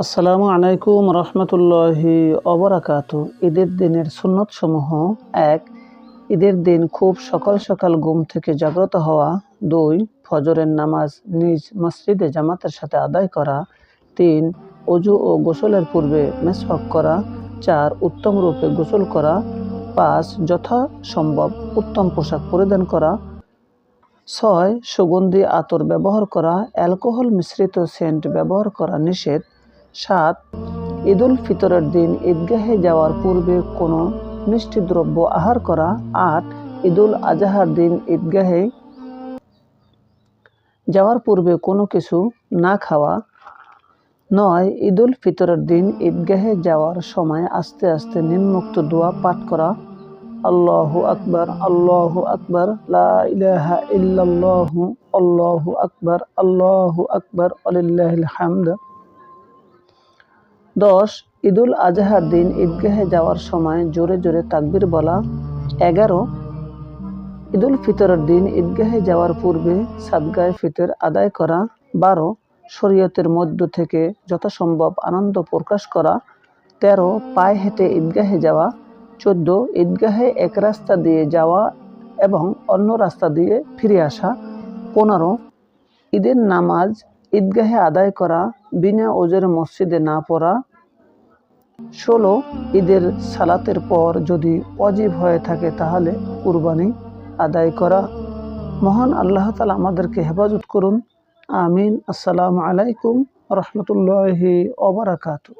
আসসালামু আলাইকুম রহমতুল্লাহি অবরাকাতু। ঈদের দিনের সুন্নত সমূহ: 1. ঈদের দিন খুব সকাল সকাল ঘুম থেকে জাগ্রত হওয়া। 2. ফজরের নামাজ নিজ মসজিদে জামাতের সাথে আদায় করা। 3. ওযু ও গোসলের পূর্বে মেসওয়াক করা। 4. উত্তম রূপে গোসল করা। 5. যথাসম্ভব উত্তম পোশাক পরিধান করা। 6. সুগন্ধি আতর ব্যবহার করা। অ্যালকোহল মিশ্রিত সেন্ট ব্যবহার করা নিষেধ। 7. ঈদুল ফিতরের দিন ঈদগাহে যাওয়ার পূর্বে কোনো মিষ্টি দ্রব্য আহার করা। 8. ঈদুল আজহার দিন ঈদগাহে যাওয়ার পূর্বে কোনো কিছু না খাওয়া। 9. ঈদুল ফিতরের দিন ঈদগাহে যাওয়ার সময় আস্তে আস্তে নিম্নোক্ত দোয়া পাঠ করা: আল্লাহু আকবার, আল্লাহু আকবার, লা ইলাহা ইল্লাল্লাহু, আল্লাহু আকবার, ওয়ালিল্লাহিল হামদ। 10. ঈদুল আজহার দিন ঈদগাহে যাওয়ার সময় জোরে জোরে তাকবীর বলা। 11. ঈদুল ফিতরের দিন ঈদগাহে যাওয়ার পূর্বে সাদগায়ে ফিতর আদায় করা। 12. শরীয়তের মধ্য থেকে যথাসম্ভব আনন্দ প্রকাশ করা। 13. পায়ে হেঁটে ঈদগাহে যাওয়া। 14. ঈদগাহে এক রাস্তা দিয়ে যাওয়া এবং অন্য রাস্তা দিয়ে ফিরে আসা। 15. ঈদের নামাজ ঈদগাহে আদায় করা, বিনা ওযরে মসজিদে না পড়া। 16. ঈদের সালাতের পর যদি ওয়াজিব হয়ে থাকে তাহলে কুরবানি আদায় করা। মহান আল্লাহ তাআলা আমাদেরকে হেফাজত করুন, আমিন। আসসালামু আলাইকুম রহমতুল্লাহি ওয়া বারাকাতুহু।